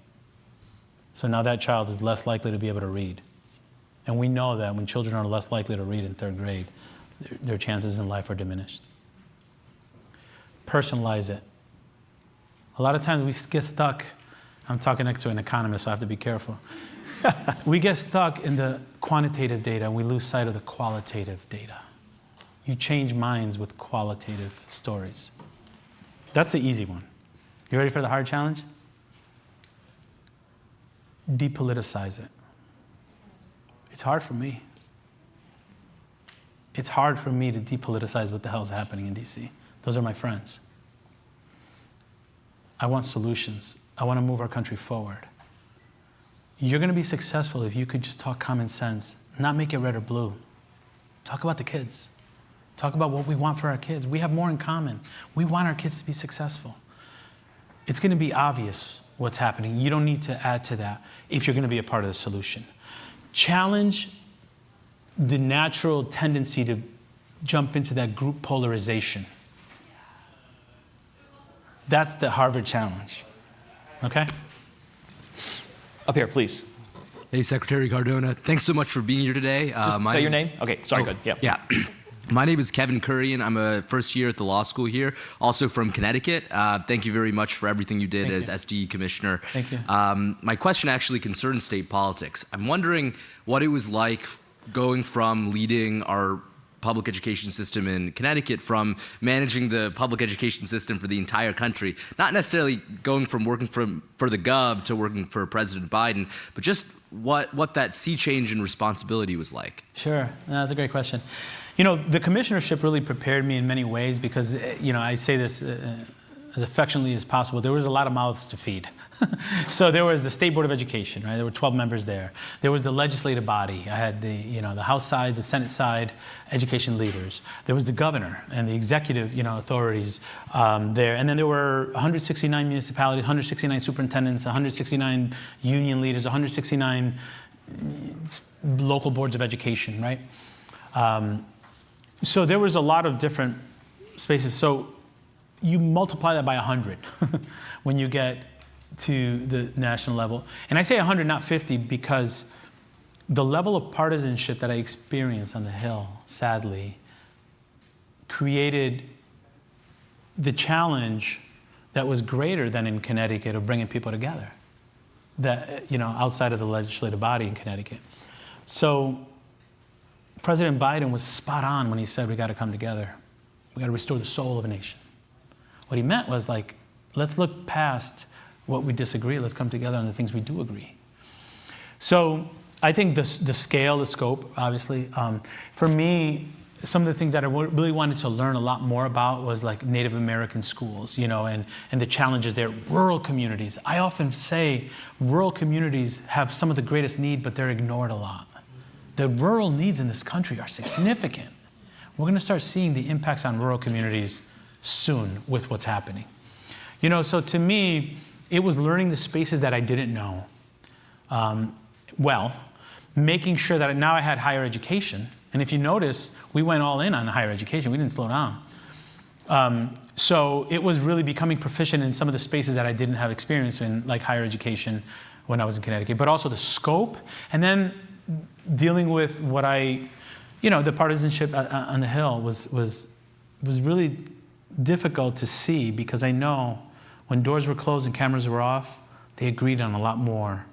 So now that child is less likely to be able to read. And we know that when children are less likely to read in 3rd grade, their chances in life are diminished. Personalize it. A lot of times we get stuck, I'm talking next to an economist, so I have to be careful. We get stuck in the quantitative data and we lose sight of the qualitative data. You change minds with qualitative stories. That's the easy one. You ready for the hard challenge? Depoliticize it. It's hard for me. It's hard for me to depoliticize what the hell's happening in DC. Those are my friends. I want solutions. I want to move our country forward. You're going to be successful if you could just talk common sense, not make it red or blue. Talk about the kids. Talk about what we want for our kids. We have more in common. We want our kids to be successful. It's going to be obvious what's happening. You don't need to add to that if you're going to be a part of the solution. Challenge the natural tendency to jump into that group polarization. That's the Harvard challenge. Okay? Up here, please. Hey, Secretary Cardona. Thanks so much for being here today. Say your name? Okay, sorry, good. Yep. Yeah. My name is Kevin Curry, and I'm a first year at the law school here, also from Connecticut. Thank you very much for everything you did as SDE Commissioner. Thank you. My question actually concerns state politics. I'm wondering what it was like going from leading our public education system in Connecticut from managing the public education system for the entire country, not necessarily going from working for the Gov to working for President Biden, but just what that sea change in responsibility was like. Sure, that's a great question. You know, the commissionership really prepared me in many ways because, you know, I say this as affectionately as possible, there was a lot of mouths to feed. So there was the State Board of Education, right? There were 12 members there. There was the legislative body. I had the House side, the Senate side, education leaders. There was the governor and the executive, authorities there. And then there were 169 municipalities, 169 superintendents, 169 union leaders, 169 local boards of education, right? So there was a lot of different spaces. So you multiply that by 100 when you get to the national level. And I say 100, not 50, because the level of partisanship that I experienced on the Hill, sadly, created the challenge that was greater than in Connecticut of bringing people together, that, outside of the legislative body in Connecticut. So President Biden was spot on when he said we got to come together. We got to restore the soul of a nation. What he meant was like, let's look past what we disagree, let's come together on the things we do agree. So I think the scale, the scope, obviously, for me, some of the things that I really wanted to learn a lot more about was like Native American schools, and the challenges there, rural communities. I often say rural communities have some of the greatest need, but they're ignored a lot. The rural needs in this country are significant. We're going to start seeing the impacts on rural communities soon with what's happening. So to me, it was learning the spaces that I didn't know well, making sure that now I had higher education. And if you notice, we went all in on higher education. We didn't slow down. So it was really becoming proficient in some of the spaces that I didn't have experience in, like higher education when I was in Connecticut, but also the scope, and then dealing with what the partisanship on the Hill was really difficult to see, because I know when doors were closed and cameras were off, they agreed on a lot more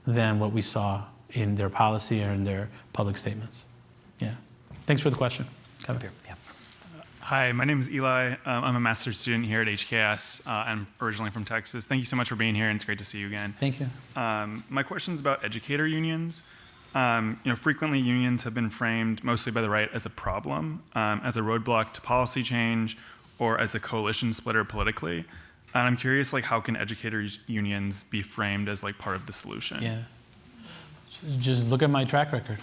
than what we saw in their policy or in their public statements. Yeah. Thanks for the question. Come here. Yeah. Hi, my name is Eli. I'm a master's student here at HGS. I'm originally from Texas. Thank you so much for being here, and it's great to see you again. Thank you. My question is about educator unions. Frequently unions have been framed mostly by the right as a problem, as a roadblock to policy change, or as a coalition splitter politically. And I'm curious, how can educators unions be framed as part of the solution? Yeah. Just look at my track record.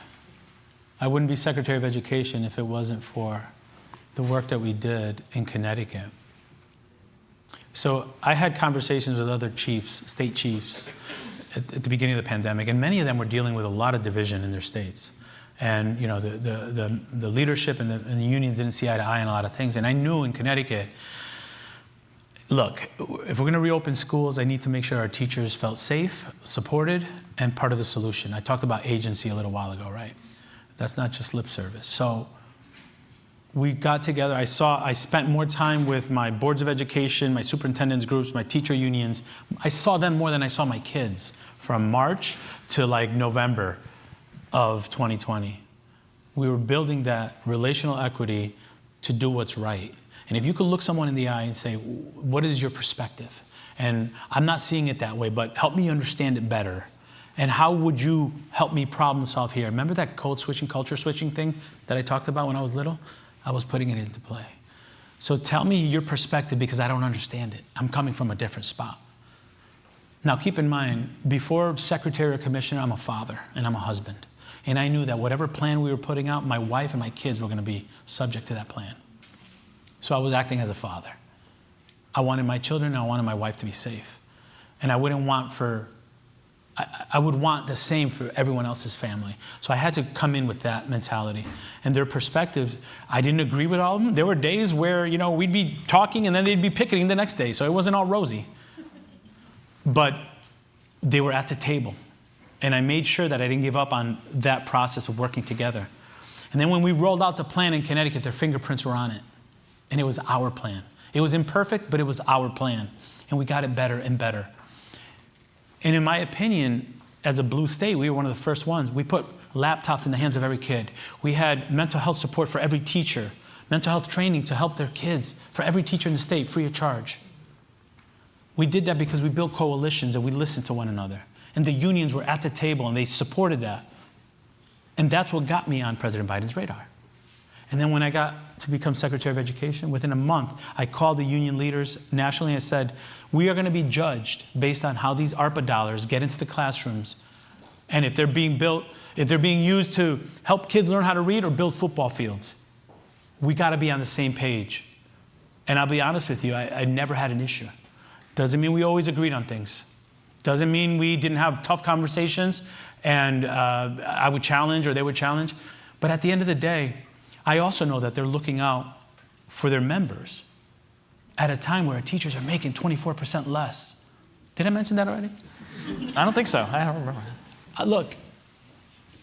I wouldn't be Secretary of Education if it wasn't for the work that we did in Connecticut. So I had conversations with other chiefs, state chiefs, at the beginning of the pandemic, and many of them were dealing with a lot of division in their states. And the leadership and the unions didn't see eye to eye on a lot of things. And I knew in Connecticut, look, if we're going to reopen schools, I need to make sure our teachers felt safe, supported, and part of the solution. I talked about agency a little while ago, right? That's not just lip service. So we got together. I spent more time with my boards of education, my superintendents groups, my teacher unions. I saw them more than I saw my kids from March to November of 2020. We were building that relational equity to do what's right. And if you could look someone in the eye and say, what is your perspective? And I'm not seeing it that way, but help me understand it better. And how would you help me problem solve here? Remember that code switching, culture switching thing that I talked about when I was little? I was putting it into play. So tell me your perspective, because I don't understand it. I'm coming from a different spot. Now keep in mind, before Secretary or Commissioner, I'm a father and I'm a husband. And I knew that whatever plan we were putting out, my wife and my kids were going to be subject to that plan. So I was acting as a father. I wanted my children and I wanted my wife to be safe. And I wouldn't want I would want the same for everyone else's family. So I had to come in with that mentality. And their perspectives, I didn't agree with all of them. There were days where, we'd be talking and then they'd be picketing the next day. So it wasn't all rosy. But they were at the table. And I made sure that I didn't give up on that process of working together. And then when we rolled out the plan in Connecticut, their fingerprints were on it. And it was our plan. It was imperfect, but it was our plan. And we got it better and better. And in my opinion, as a blue state, we were one of the first ones. We put laptops in the hands of every kid. We had mental health support for every teacher, mental health training to help their kids, for every teacher in the state, free of charge. We did that because we built coalitions and we listened to one another. And the unions were at the table and they supported that. And that's what got me on President Biden's radar. And then when I got to become Secretary of Education, within a month, I called the union leaders nationally and I said, we are going to be judged based on how these ARPA dollars get into the classrooms. And if they're being used to help kids learn how to read or build football fields. We got to be on the same page. And I'll be honest with you, I never had an issue. Doesn't mean we always agreed on things. Doesn't mean we didn't have tough conversations and I would challenge or they would challenge. But at the end of the day, I also know that they're looking out for their members at a time where teachers are making 24% less. Did I mention that already? I don't think so. I don't remember. Look,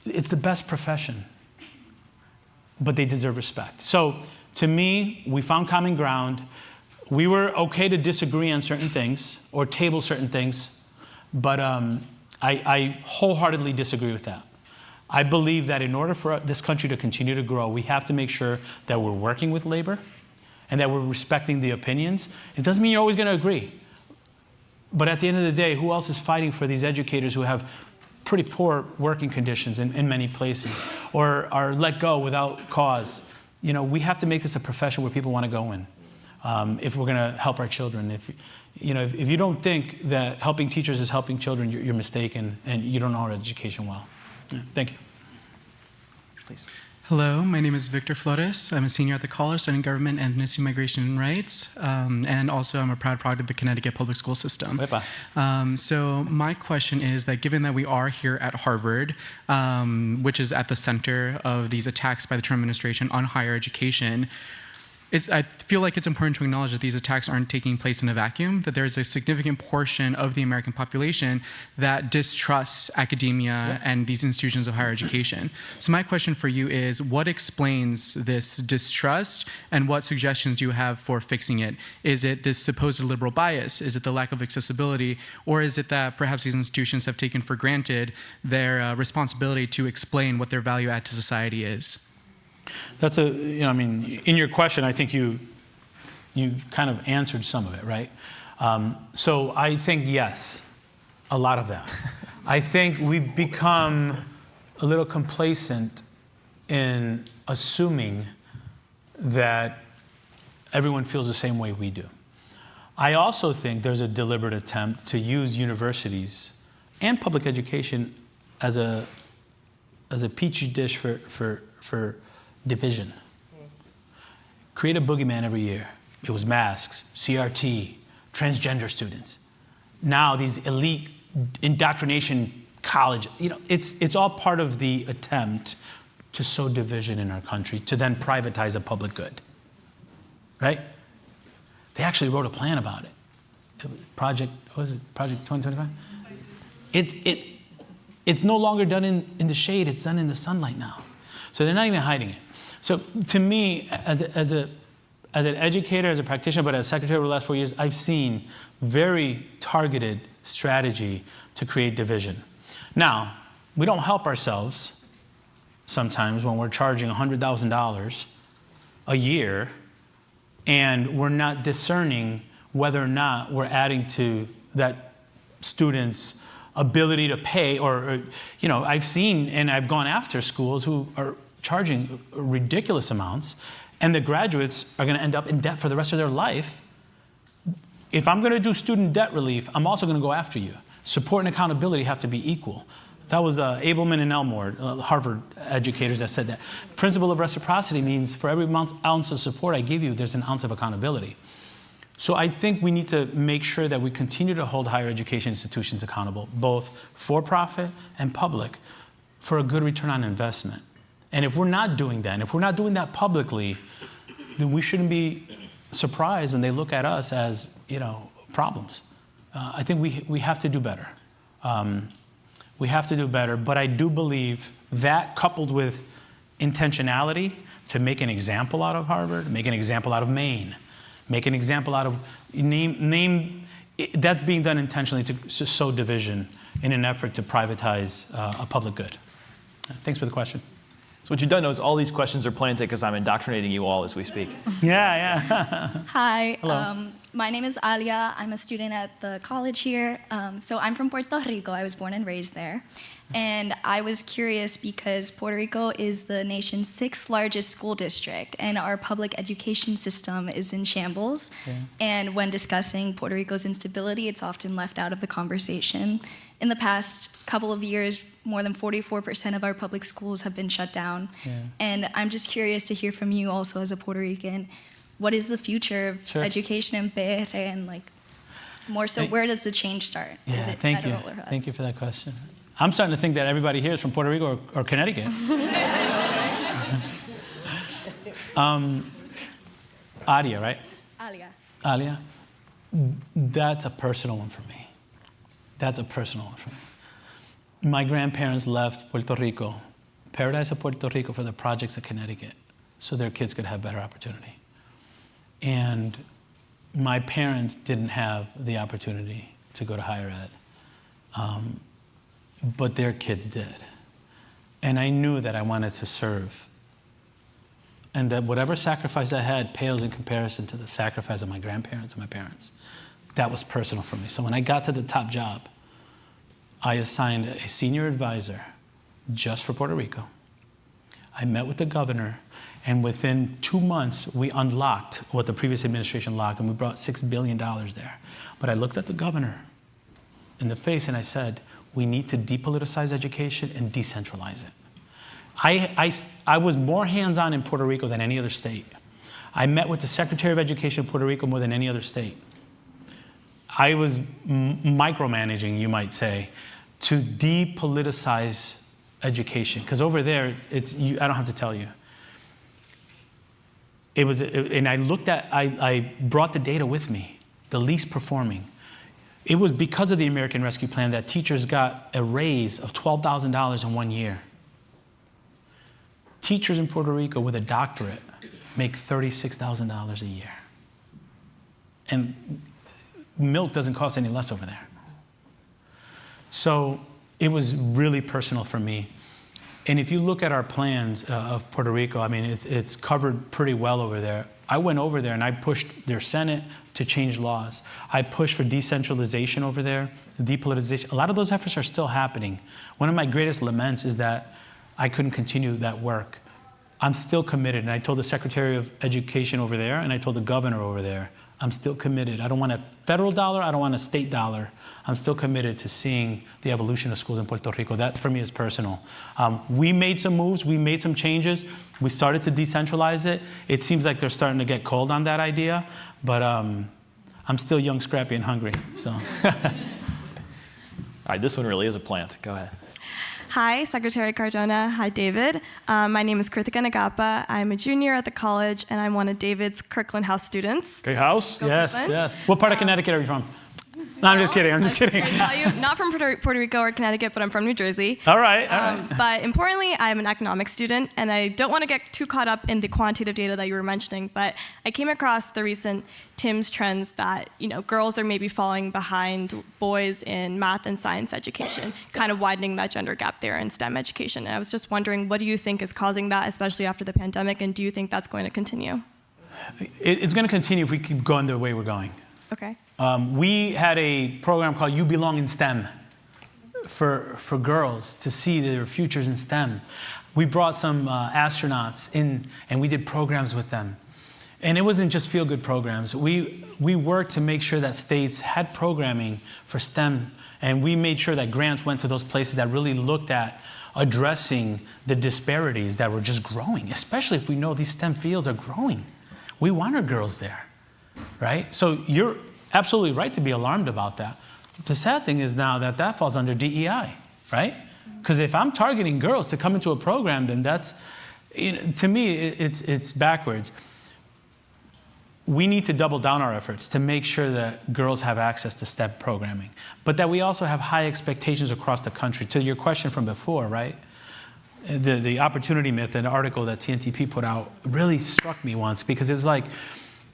it's the best profession, but they deserve respect. So to me, we found common ground. We were okay to disagree on certain things or table certain things, but I wholeheartedly disagree with that. I believe that in order for this country to continue to grow, we have to make sure that we're working with labor and that we're respecting the opinions. It doesn't mean you're always going to agree. But at the end of the day, who else is fighting for these educators who have pretty poor working conditions in many places or are let go without cause? We have to make this a profession where people want to go in if we're going to help our children. If you don't think that helping teachers is helping children, you're mistaken and you don't know our education well. Yeah, thank you. Please. Hello, my name is Victor Flores. I'm a senior at the college studying government, ethnicity, migration, and rights. And also I'm a proud product of the Connecticut public school system. So my question is that given that we are here at Harvard, which is at the center of these attacks by the Trump administration on higher education, I feel like it's important to acknowledge that these attacks aren't taking place in a vacuum, that there's a significant portion of the American population that distrusts academia and these institutions of higher education. So my question for you is, what explains this distrust, and what suggestions do you have for fixing it? Is it this supposed liberal bias? Is it the lack of accessibility? Or is it that perhaps these institutions have taken for granted their responsibility to explain what their value add to society is? That's I mean, in your question, I think you kind of answered some of it, right? So I think, yes, a lot of that. I think we've become a little complacent in assuming that everyone feels the same way we do. I also think there's a deliberate attempt to use universities and public education as a petri dish for division. Create a boogeyman every year. It was masks, CRT, transgender students. Now these elite indoctrination college, it's all part of the attempt to sow division in our country, to then privatize a public good, right? They actually wrote a plan about it. Project 2025? It's no longer done in the shade, it's done in the sunlight now. So they're not even hiding it. So to me, as an educator, as a practitioner, but as secretary over the last 4 years, I've seen very targeted strategy to create division. Now, we don't help ourselves sometimes when we're charging $100,000 a year and we're not discerning whether or not we're adding to that student's ability to pay, or I've seen and I've gone after schools who are charging ridiculous amounts, and the graduates are going to end up in debt for the rest of their life. If I'm going to do student debt relief, I'm also going to go after you. Support and accountability have to be equal. That was Abelman and Elmore, Harvard educators, that said that. Principle of reciprocity means for every ounce of support I give you, there's an ounce of accountability. So I think we need to make sure that we continue to hold higher education institutions accountable, both for-profit and public, for a good return on investment. And if we're not doing that, and if we're not doing that publicly, then we shouldn't be surprised when they look at us as, problems. I think we have to do better. We have to do better, but I do believe that, coupled with intentionality to make an example out of Harvard, make an example out of Maine, make an example out of that's being done intentionally to sow division in an effort to privatize a public good. Thanks for the question. So what you don't know is all these questions are planted because I'm indoctrinating you all as we speak. Yeah. Hi. Hello. My name is Alia. I'm a student at the college here. So I'm from Puerto Rico. I was born and raised there. And I was curious because Puerto Rico is the nation's 6th largest school district, and our public education system is in shambles. Yeah. And when discussing Puerto Rico's instability, it's often left out of the conversation. In the past couple of years, more than 44% of our public schools have been shut down. Yeah. And I'm just curious to hear from you also as a Puerto Rican, what is the future of education in PR, and more so, where does the change start? Yeah, is it thank you. or us? Thank you for that question. I'm starting to think that everybody here is from Puerto Rico or Connecticut. Adia, right? Alia. That's a personal one for me. My grandparents left Puerto Rico, Paradise of Puerto Rico, for the projects of Connecticut, so their kids could have better opportunity. And my parents didn't have the opportunity to go to higher ed, but their kids did. And I knew that I wanted to serve, and that whatever sacrifice I had pales in comparison to the sacrifice of my grandparents and my parents. That was personal for me. So when I got to the top job, I assigned a senior advisor just for Puerto Rico. I met with the governor, and within 2 months, we unlocked what the previous administration locked, and we brought $6 billion there. But I looked at the governor in the face and I said, we need to depoliticize education and decentralize it. I was more hands-on in Puerto Rico than any other state. I met with the Secretary of Education of Puerto Rico more than any other state. I was micromanaging, you might say, to depoliticize education. Because over there, I don't have to tell you. and I looked at, I brought the data with me, the least performing. It was because of the American Rescue Plan that teachers got a raise of $12,000 in 1 year. Teachers in Puerto Rico with a doctorate make $36,000 a year. And milk doesn't cost any less over there. So it was really personal for me. And if you look at our plans of Puerto Rico, I mean, it's covered pretty well over there. I went over there and I pushed their Senate to change laws. I pushed for decentralization over there, depolitization. A lot of those efforts are still happening. One of my greatest laments is that I couldn't continue that work. I'm still committed, and I told the Secretary of Education over there, and I told the governor over there, I'm still committed. I don't want a federal dollar, I don't want a state dollar. I'm still committed to seeing the evolution of schools in Puerto Rico. That, for me, is personal. We made some moves, we made some changes. We started to decentralize it. It seems like they're starting to get cold on that idea, but I'm still young, scrappy, and hungry, so. All right, this one really is a plant. Go ahead. Hi, Secretary Cardona. Hi, David. My name is Kritika Nagapa. I'm a junior at the college, and I'm one of David's Kirkland House students. Great house? Go Yes, Kirkland. yes. What part of Connecticut are you from? No, I'm just kidding, I'm just kidding. I was just going to tell you, not from Puerto Rico or Connecticut, but I'm from New Jersey. All right, all right. But importantly, I'm an economics student, and I don't want to get too caught up in the quantitative data that you were mentioning, but I came across the recent TIMSS trends that, girls are maybe falling behind boys in math and science education, kind of widening that gender gap there in STEM education. And I was just wondering, what do you think is causing that, especially after the pandemic, and do you think that's going to continue? It's going to continue if we keep going the way we're going. Okay. We had a program called You Belong in STEM for girls to see their futures in STEM. We brought some astronauts in, and we did programs with them. And it wasn't just feel-good programs. We worked to make sure that states had programming for STEM, and we made sure that grants went to those places that really looked at addressing the disparities that were just growing, especially if we know these STEM fields are growing. We want our girls there, right? So you're absolutely right to be alarmed about that. The sad thing is now that that falls under DEI, right? Because if I'm targeting girls to come into a program, then that's, to me, it's backwards. We need to double down our efforts to make sure that girls have access to STEM programming, but that we also have high expectations across the country. To your question from before, right? The opportunity myth, an article that TNTP put out, really struck me once, because it was like,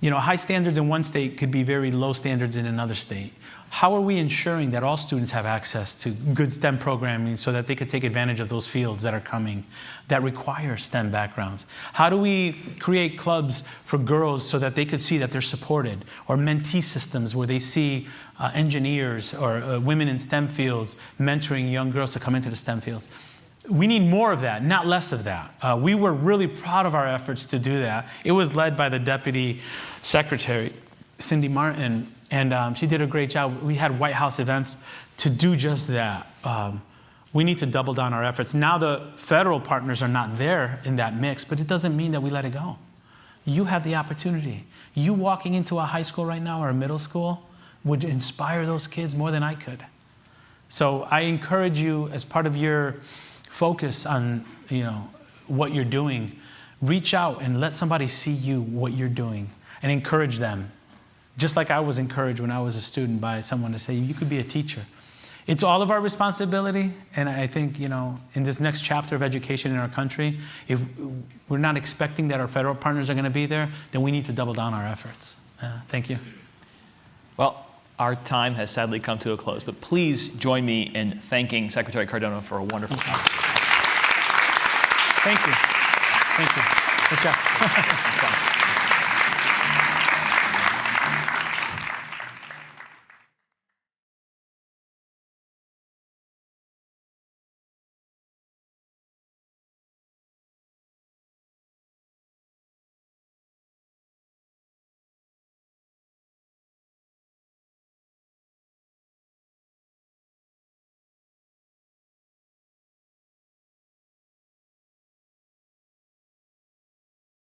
high standards in one state could be very low standards in another state. How are we ensuring that all students have access to good STEM programming so that they could take advantage of those fields that are coming that require STEM backgrounds? How do we create clubs for girls so that they could see that they're supported, or mentee systems where they see engineers or women in STEM fields mentoring young girls to come into the STEM fields? We need more of that, not less of that. We were really proud of our efforts to do that. It was led by the Deputy Secretary, Cindy Martin, and she did a great job. We had White House events to do just that. We need to double down our efforts. Now the federal partners are not there in that mix, but it doesn't mean that we let it go. You have the opportunity. You walking into a high school right now or a middle school would inspire those kids more than I could. So I encourage you, as part of your focus on what you're doing, reach out and let somebody see you, what you're doing, and encourage them. Just like I was encouraged when I was a student by someone to say, you could be a teacher. It's all of our responsibility, and I think, in this next chapter of education in our country, if we're not expecting that our federal partners are going to be there, then we need to double down our efforts. Thank you. Well, our time has sadly come to a close, but please join me in thanking Secretary Cardona for a wonderful time. Thank you. Thank you. Good job.